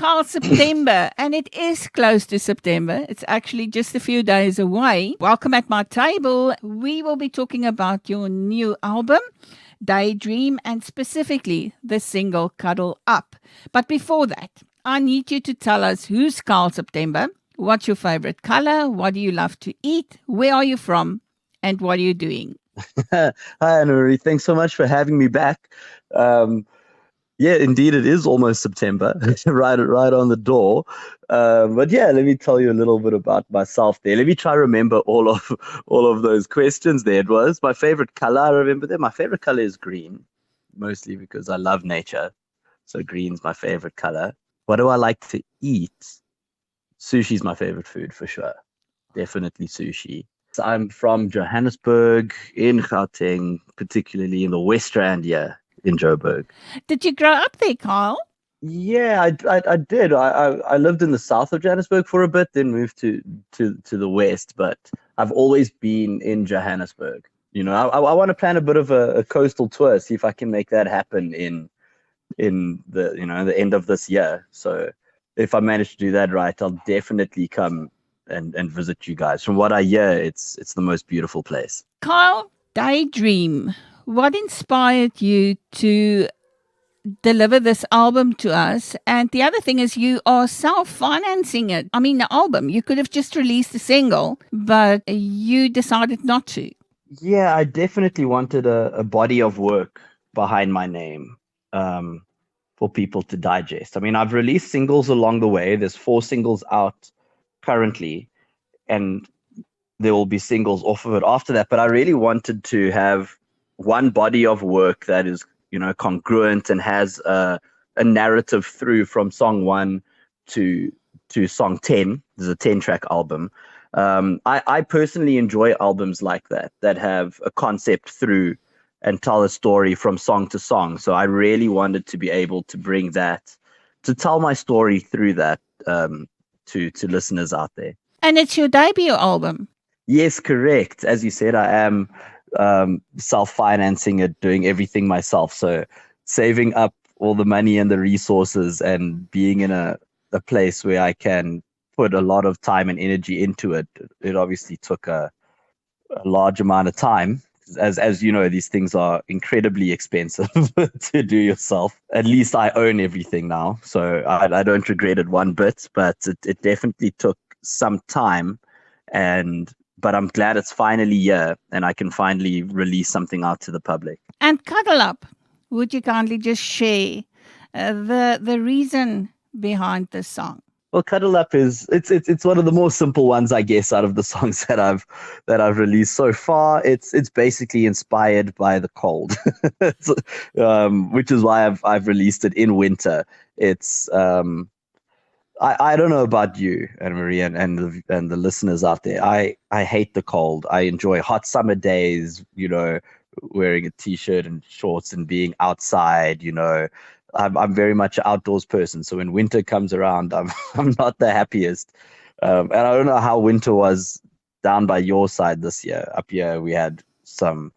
Carl, September, and it is close to September. It's actually just a few days away. Welcome at my table. We will be talking about your new album, Daydream, and specifically the single Cuddle Up. But before that, I need you to tell us who's Carl September, what's your favorite color, what do you love to eat, where are you from, and what are you doing? Hi, Anna-Marie. Thanks so much for having me back. Um, yeah, indeed, it is almost September, right on the door. But yeah, let me tell you a little bit about myself there. Let me try to remember all of those questions there. It was my favorite color. I remember them. My favorite color is green, mostly because I love nature. So green's my favorite color. What do I like to eat? Sushi's my favorite food for sure. Definitely sushi. So I'm from Johannesburg in Gauteng, particularly in the West Rand here in Joburg. Did you grow up there, Carl? Yeah, I did. I lived in the south of Johannesburg for a bit, then moved to the west, but I've always been in Johannesburg. I want to plan a bit of a coastal tour, see if I can make that happen in the end of this year. So if I manage to do that right, I'll definitely come and visit you guys. From what I hear, it's the most beautiful place. Carl, Daydream. What inspired you to deliver this album to us? And the other thing is, you are self financing it. I mean, the album, you could have just released a single, but you decided not to. Yeah, I definitely wanted a body of work behind my name for people to digest. I mean, I've released singles along the way. There's 4 singles out currently, and there will be singles off of it after that. But I really wanted to have one body of work that is, congruent and has a narrative through from song 1 to song 10. There's a 10-track album. I personally enjoy albums like that have a concept through and tell a story from song to song. So I really wanted to be able to bring that, to tell my story through that, to listeners out there. And it's your debut album. Yes, correct. As you said, I am self-financing it, doing everything myself. So saving up all the money and the resources and being in a place where I can put a lot of time and energy into it. It obviously took a large amount of time. As you know, these things are incredibly expensive to do yourself. At least I own everything now, so I don't regret it one bit. But it definitely took some time, but I'm glad it's finally here and I can finally release something out to the public. And Cuddle Up, would you kindly just share the reason behind this song? Well, Cuddle Up it's one of the more simple ones, I guess, out of the songs that I've released so far. It's basically inspired by the cold, which is why I've released it in winter. It's I don't know about you, Anne-Marie, and the listeners out there. I hate the cold. I enjoy hot summer days, wearing a t-shirt and shorts and being outside, I'm very much an outdoors person. So when winter comes around, I'm not the happiest. And I don't know how winter was down by your side this year. Up here, we had some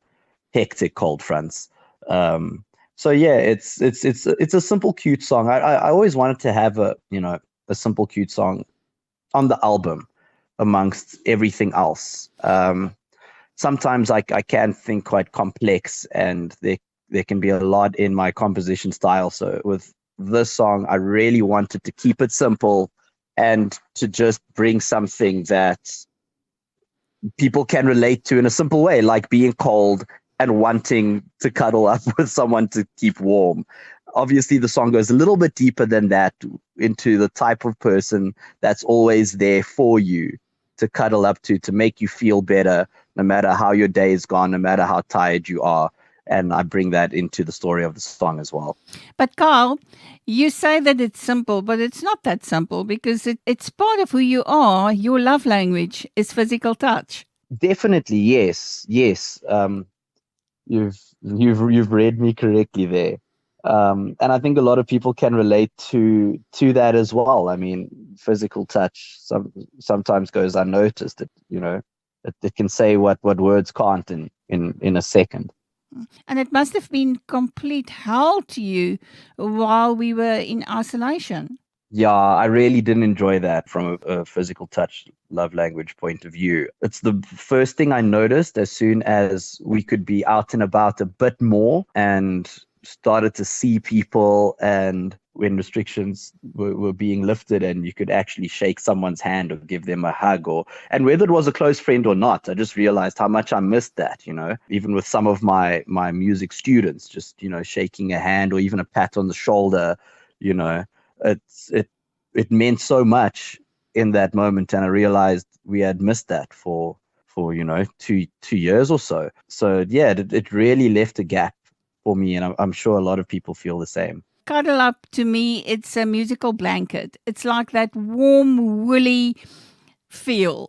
hectic cold fronts. So yeah, it's a simple, cute song. I always wanted to have a simple, cute song on the album amongst everything else. Sometimes I can think quite complex, and there can be a lot in my composition style. So with this song, I really wanted to keep it simple and to just bring something that people can relate to in a simple way, like being cold and wanting to cuddle up with someone to keep warm. Obviously, the song goes a little bit deeper than that, into the type of person that's always there for you to cuddle up to make you feel better, no matter how your day is gone, no matter how tired you are. And I bring that into the story of the song as well. But Carl, you say that it's simple, but it's not that simple because it's part of who you are. Your love language is physical touch. Definitely, yes, yes. You've read me correctly there. And I think a lot of people can relate to that as well. I mean, physical touch sometimes goes unnoticed. It can say what words can't in a second. And it must have been complete hell to you while we were in isolation. Yeah, I really didn't enjoy that from a physical touch love language point of view. It's the first thing I noticed as soon as we could be out and about a bit more and started to see people, and when restrictions were being lifted and you could actually shake someone's hand or give them a hug, or and whether it was a close friend or not, I just realized how much I missed that, even with some of my music students, just, shaking a hand or even a pat on the shoulder, you know it meant so much in that moment, and I realized we had missed that for 2 years or so. So yeah, it really left a gap for me, and I'm sure a lot of people feel the same. Cuddle Up, to me, it's a musical blanket. It's like that warm, woolly feel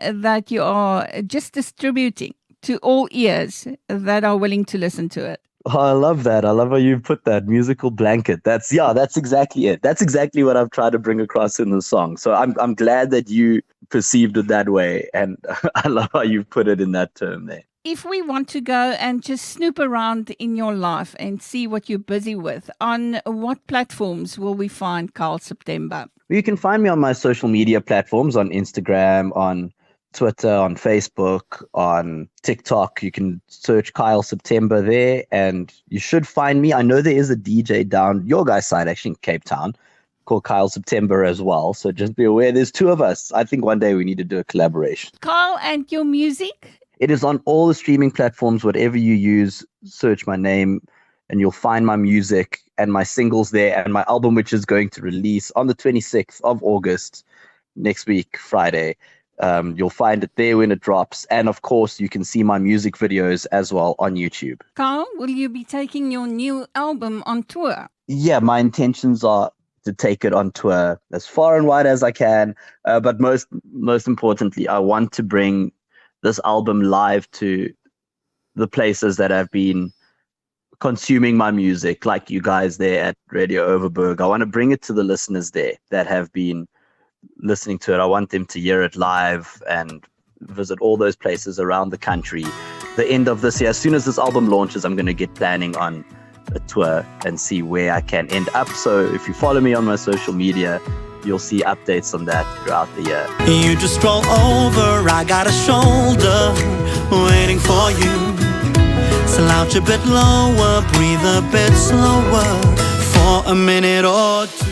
that you are just distributing to all ears that are willing to listen to it. Oh, I love that. I love how you put that musical blanket. That's exactly it. That's exactly what I've tried to bring across in the song. So I'm glad that you perceived it that way, and I love how you put it in that term there. If we want to go and just snoop around in your life and see what you're busy with, on what platforms will we find Carl September? You can find me on my social media platforms, on Instagram, on Twitter, on Facebook, on TikTok. You can search Kyle September there and you should find me. I know there is a DJ down your guys' side, actually, in Cape Town, called Kyle September as well. So just be aware, there's two of us. I think one day we need to do a collaboration. Carl, and your music? It is on all the streaming platforms, whatever you use. Search my name and you'll find my music and my singles there, and my album, which is going to release on the 26th of August, next week, Friday. You'll find it there when it drops. And of course, you can see my music videos as well on YouTube. Carl, will you be taking your new album on tour? Yeah, my intentions are to take it on tour as far and wide as I can. But most importantly, I want to bring this album live to the places that have been consuming my music, like you guys there at Radio Overberg. I want to bring it to the listeners there that have been listening to it. I want them to hear it live and visit all those places around the country. The end of this year, as soon as this album launches, I'm going to get planning on a tour and see where I can end up. So if you follow me on my social media, you'll see updates on that throughout the year. You just stroll over, I got a shoulder waiting for you. Slouch a bit lower, breathe a bit slower for a minute or two.